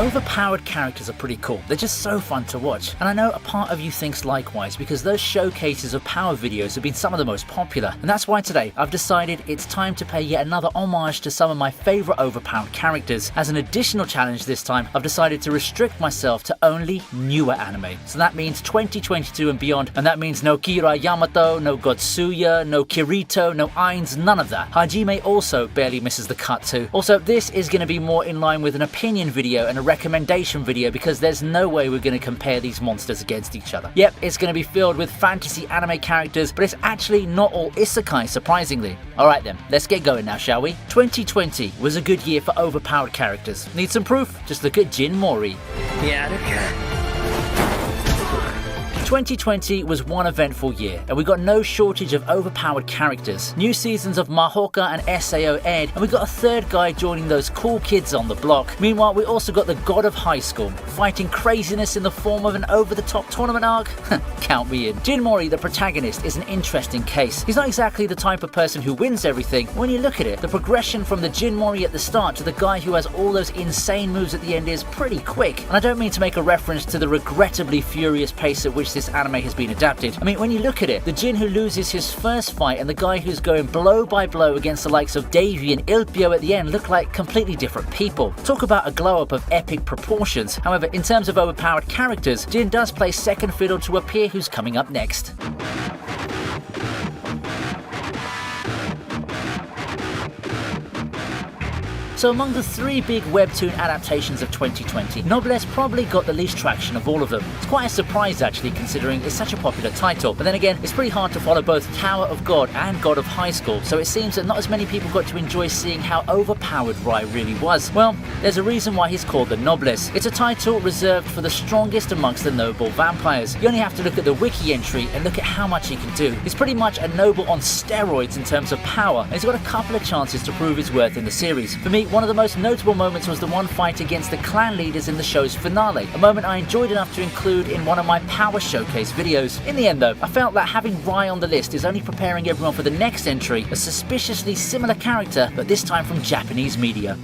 Overpowered characters are pretty cool. They're just so fun to watch. And I know a part of you thinks likewise because those showcases of power videos have been some of the most popular. And that's why today I've decided it's time to pay yet another homage to some of my favorite overpowered characters. As an additional challenge this time, I've decided to restrict myself to only newer anime. So that means 2022 and beyond. And that means no Kira Yamato, no Gotsuya, no Kirito, no Ainz, none of that. Hajime also barely misses the cut too. Also, this is going to be more in line with an opinion video and a recommendation video because there's no way we're going to compare these monsters against each other. Yep, it's going to be filled with fantasy anime characters, but it's actually not all isekai, surprisingly. Alright then, let's get going now, shall we? 2020 was a good year for overpowered characters. Need some proof? Just look at Jin Mori. 2020 was one eventful year, and we got no shortage of overpowered characters. New seasons of Mahoka and SAO aired, and we got a third guy joining those cool kids on the block. Meanwhile, we also got the god of high school, fighting craziness in the form of an over-the-top tournament arc. Count me in. Jin Mori, the protagonist, is an interesting case. He's not exactly the type of person who wins everything. When you look at it, the progression from the Jin Mori at the start to the guy who has all those insane moves at the end is pretty quick. And I don't mean to make a reference to the regrettably furious pace at which this anime has been adapted. I mean, when you look at it, the Jin who loses his first fight and the guy who's going blow by blow against the likes of Davy and Ilpio at the end look like completely different people. Talk about a glow up of epic proportions. However, in terms of overpowered characters, Jin does play second fiddle to a peer who's coming up next. So among the three big webtoon adaptations of 2020, Noblesse probably got the least traction of all of them. It's quite a surprise actually, considering it's such a popular title. But then again, it's pretty hard to follow both Tower of God and God of High School, so it seems that not as many people got to enjoy seeing how overpowered Rai really was. Well, there's a reason why he's called the Noblesse. It's a title reserved for the strongest amongst the noble vampires. You only have to look at the wiki entry and look at how much he can do. He's pretty much a noble on steroids in terms of power, and he's got a couple of chances to prove his worth in the series. For me, one of the most notable moments was the one fight against the clan leaders in the show's finale, a moment I enjoyed enough to include in one of my power showcase videos. In the end though, I felt that having Rai on the list is only preparing everyone for the next entry, a suspiciously similar character, but this time from Japanese media.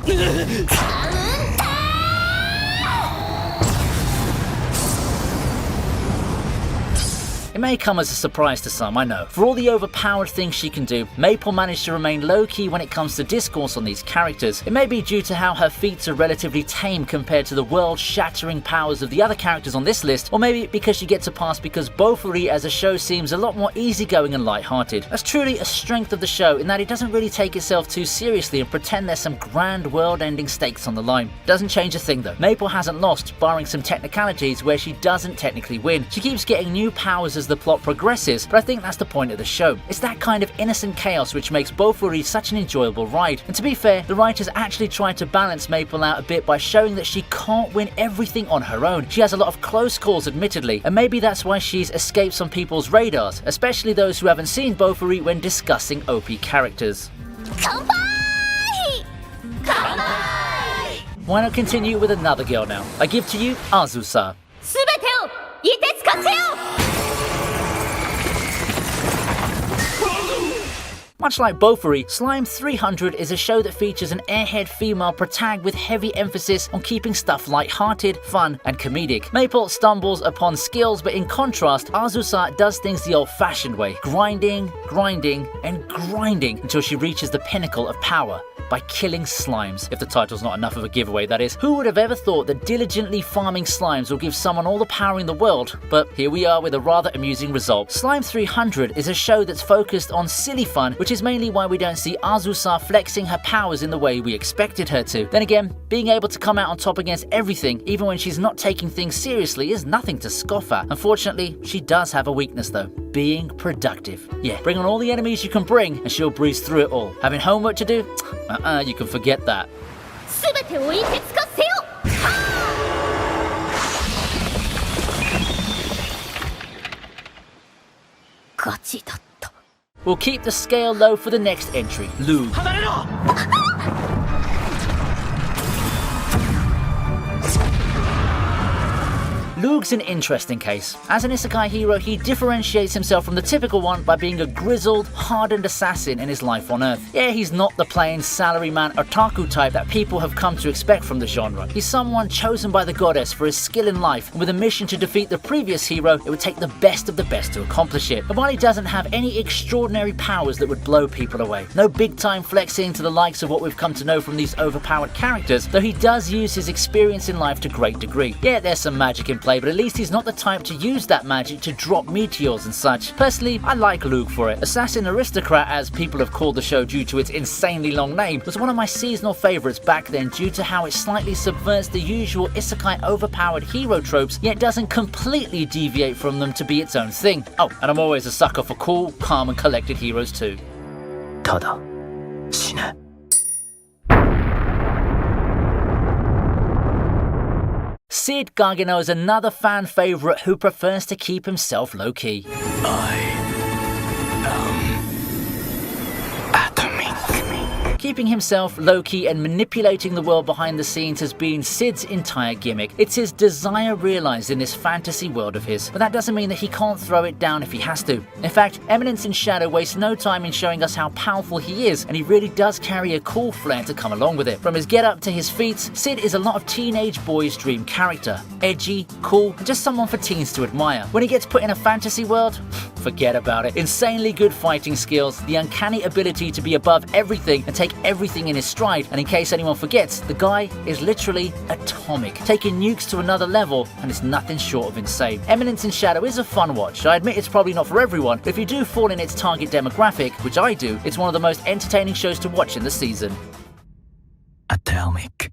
It may come as a surprise to some, I know. For all the overpowered things she can do, Maple managed to remain low-key when it comes to discourse on these characters. It may be due to how her feats are relatively tame compared to the world-shattering powers of the other characters on this list, or maybe because she gets a pass because Bofuri as a show seems a lot more easygoing and light-hearted. That's truly a strength of the show in that it doesn't really take itself too seriously and pretend there's some grand world-ending stakes on the line. Doesn't change a thing though. Maple hasn't lost, barring some technicalities where she doesn't technically win. She keeps getting new powers as the plot progresses, but I think that's the point of the show. It's that kind of innocent chaos which makes Bofuri such an enjoyable ride. And to be fair, the writers actually tried to balance Maple out a bit by showing that she can't win everything on her own. She has a lot of close calls admittedly, and maybe that's why she's escaped some people's radars, especially those who haven't seen Bofuri when discussing OP characters. Kanpai! Kanpai! Why not continue with another girl now? I give to you Azusa. すべてを凍てつかせよ! Much like Bofuri, Slime 300 is a show that features an airhead female protag with heavy emphasis on keeping stuff light-hearted, fun, and comedic. Maple stumbles upon skills, but in contrast, Azusa does things the old-fashioned way, grinding, and grinding until she reaches the pinnacle of power by killing slimes. If the title's not enough of a giveaway, that is. Who would have ever thought that diligently farming slimes will give someone all the power in the world? But here we are with a rather amusing result. Slime 300 is a show that's focused on silly fun, which is mainly why we don't see Azusa flexing her powers in the way we expected her to. Then again, being able to come out on top against everything, even when she's not taking things seriously, is nothing to scoff at. Unfortunately, she does have a weakness though. Being productive. Yeah, bring on all the enemies you can bring and she'll breeze through it all. Having homework to do? You can forget that. すべてを凍てつかせよ! Gachi だった. We'll keep the scale low for the next entry, Lou. Lug's an interesting case. As an isekai hero, he differentiates himself from the typical one by being a grizzled, hardened assassin in his life on Earth. Yeah, he's not the plain salaryman otaku type that people have come to expect from the genre. He's someone chosen by the goddess for his skill in life, and with a mission to defeat the previous hero, it would take the best of the best to accomplish it. But while he doesn't have any extraordinary powers that would blow people away, no big time flexing to the likes of what we've come to know from these overpowered characters, though he does use his experience in life to great degree. Yeah, there's some magic in play, but at least he's not the type to use that magic to drop meteors and such. Personally, I like Lug for it. Assassin Aristocrat, as people have called the show due to its insanely long name, was one of my seasonal favourites back then due to how it slightly subverts the usual isekai overpowered hero tropes, yet doesn't completely deviate from them to be its own thing. Oh, and I'm always a sucker for cool, calm and collected heroes too. ただ死ね Sid Gargano is another fan favourite who prefers to keep himself low-key. Keeping himself low-key and manipulating the world behind the scenes has been Sid's entire gimmick. It's his desire realised in this fantasy world of his, but that doesn't mean that he can't throw it down if he has to. In fact, Eminence in Shadow wastes no time in showing us how powerful he is, and he really does carry a cool flair to come along with it. From his get-up to his feats, Sid is a lot of teenage boys' dream character. Edgy, cool, and just someone for teens to admire. When he gets put in a fantasy world, forget about it. Insanely good fighting skills, the uncanny ability to be above everything and take everything in his stride, and in case anyone forgets, the guy is literally atomic, taking nukes to another level, and it's nothing short of insane. Eminence in Shadow is a fun watch. I admit it's probably not for everyone, but if you do fall in its target demographic, which I do, it's one of the most entertaining shows to watch in the season. Atomic.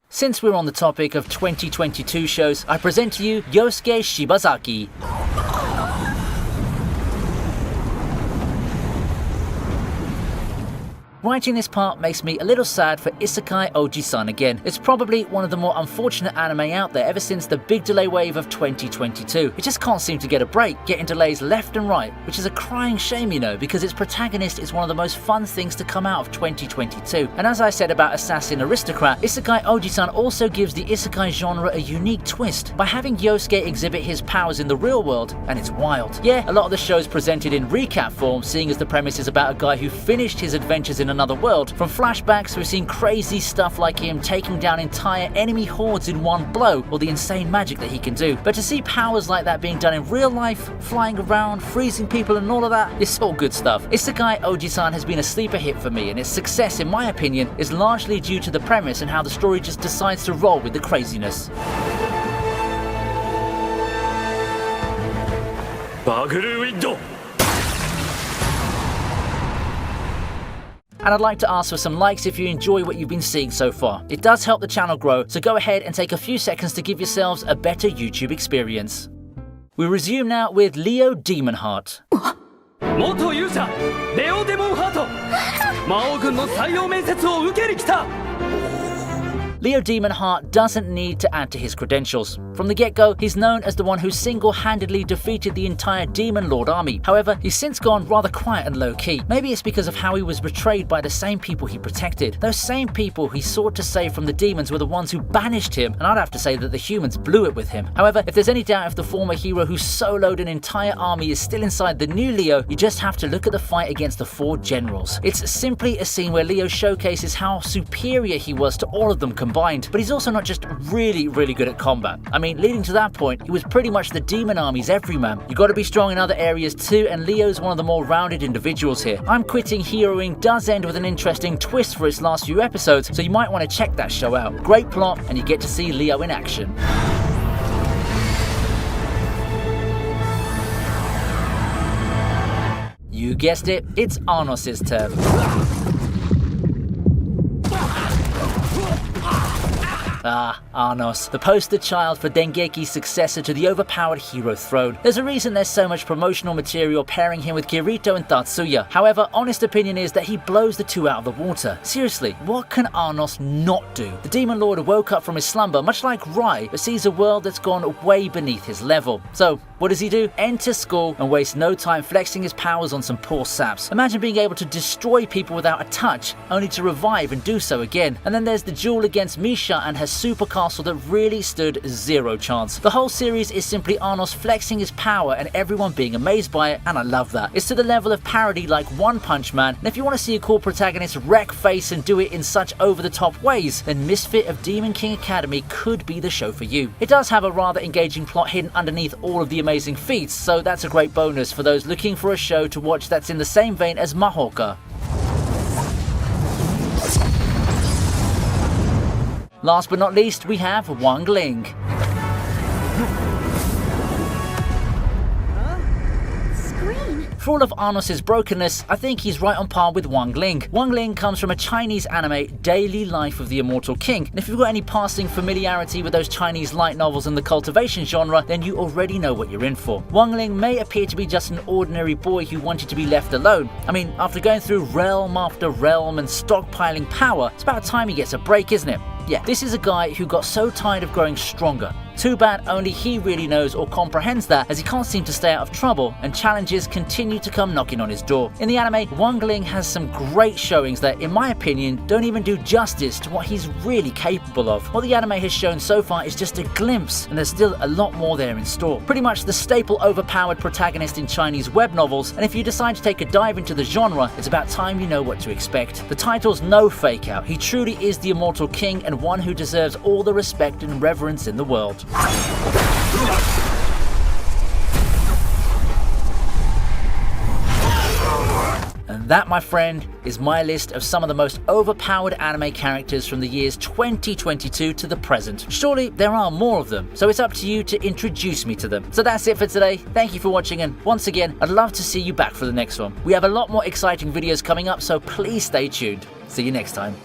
Since we're on the topic of 2022 shows, I present to you Yosuke Shibazaki. Writing this part makes me a little sad for Isekai Oji-san again. It's probably one of the more unfortunate anime out there ever since the big delay wave of 2022. It just can't seem to get a break, getting delays left and right, which is a crying shame, you know, because its protagonist is one of the most fun things to come out of 2022. And as I said about Assassin Aristocrat, Isekai Oji-san also gives the isekai genre a unique twist by having Yosuke exhibit his powers in the real world, and it's wild. Yeah, a lot of the show's presented in recap form, seeing as the premise is about a guy who finished his adventures in another world. From flashbacks, we've seen crazy stuff like him taking down entire enemy hordes in one blow, or the insane magic that he can do. But to see powers like that being done in real life, flying around, freezing people and all of that, it's all good stuff. Isekai Oji-san has been a sleeper hit for me, and its success, in my opinion, is largely due to the premise and how the story just decides to roll with the craziness. And I'd like to ask for some likes if you enjoy what you've been seeing so far. It does help the channel grow, so go ahead and take a few seconds to give yourselves a better YouTube experience. We resume now with Leo Demonheart. 元勇者レオ・デモンハート魔王軍の採用面接を受けに来た Leo Demonheart doesn't need to add to his credentials. From the get-go, he's known as the one who single-handedly defeated the entire Demon Lord army. However, he's since gone rather quiet and low-key. Maybe it's because of how he was betrayed by the same people he protected. Those same people he sought to save from the demons were the ones who banished him, and I'd have to say that the humans blew it with him. However, if there's any doubt if the former hero who soloed an entire army is still inside the new Leo, you just have to look at the fight against the 4 generals. It's simply a scene where Leo showcases how superior he was to all of them combined, but he's also not just really good at combat. I mean, leading to that point, he was pretty much the demon army's everyman. You gotta be strong in other areas too, and Leo's one of the more rounded individuals here. I'm Quitting Heroing does end with an interesting twist for its last few episodes, so you might want to check that show out. Great plot, and you get to see Leo in action. You guessed it, it's Arnos' turn. Ah, Arnos, the poster child for Dengeki's successor to the overpowered hero throne. There's a reason there's so much promotional material pairing him with Kirito and Tatsuya. However, honest opinion is that he blows the two out of the water. Seriously, what can Arnos not do? The Demon Lord woke up from his slumber, much like Rai, but sees a world that's gone way beneath his level. So, What does he do? Enter school and waste no time flexing his powers on some poor saps. Imagine being able to destroy people without a touch, only to revive and do so again. And then there's the duel against Misha and her super castle that really stood zero chance. The whole series is simply Arnos flexing his power and everyone being amazed by it, and I love that. It's to the level of parody like One Punch Man, and if you want to see a cool protagonist wreck face and do it in such over-the-top ways, then Misfit of Demon King Academy could be the show for you. It does have a rather engaging plot hidden underneath all of the amazing feats, so that's a great bonus for those looking for a show to watch that's in the same vein as Mahoka. Last but not least, we have Wang Ling. For all of Arnos' brokenness, I think he's right on par with Wang Ling. Wang Ling comes from a Chinese anime, Daily Life of the Immortal King, and if you've got any passing familiarity with those Chinese light novels and the cultivation genre, then you already know what you're in for. Wang Ling may appear to be just an ordinary boy who wanted to be left alone. I mean, after going through realm after realm and stockpiling power, it's about time he gets a break, isn't it? Yeah, this is a guy who got so tired of growing stronger. Too bad only he really knows or comprehends that, as he can't seem to stay out of trouble and challenges continue to come knocking on his door. In the anime, Wang Ling has some great showings that, in my opinion, don't even do justice to what he's really capable of. What the anime has shown so far is just a glimpse, and there's still a lot more there in store. Pretty much the staple overpowered protagonist in Chinese web novels, and if you decide to take a dive into the genre, it's about time you know what to expect. The title's no fake out. He truly is the Immortal King and one who deserves all the respect and reverence in the world. And that, my friend, is my list of some of the most overpowered anime characters from the years 2022 to the present. Surely there are more of them, so it's up to you to introduce me to them. So that's it for today. Thank you for watching, and once again, I'd love to see you back for the next one. We have a lot more exciting videos coming up, so please stay tuned. See you next time.